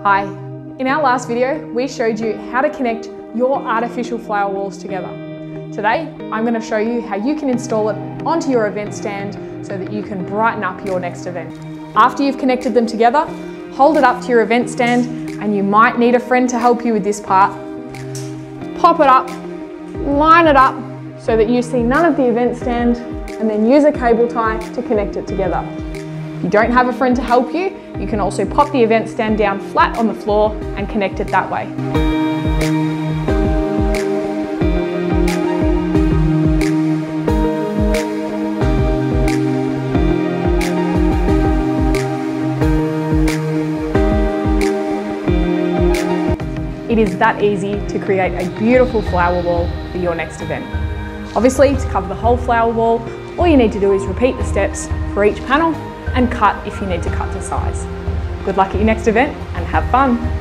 Hi, in our last video, we showed you how to connect your artificial flower walls together. Today, I'm going to show you how you can install it onto your event stand so that you can brighten up your next event. After you've connected them together, hold it up to your event stand, and you might need a friend to help you with this part. Pop it up, line it up so that you see none of the event stand, and then use a cable tie to connect it together. If you don't have a friend to help you, you can also pop the event stand down flat on the floor and connect it that way. It is that easy to create a beautiful flower wall for your next event. Obviously, to cover the whole flower wall, all you need to do is repeat the steps for each panel and cut if you need to cut to size. Good luck at your next event and have fun!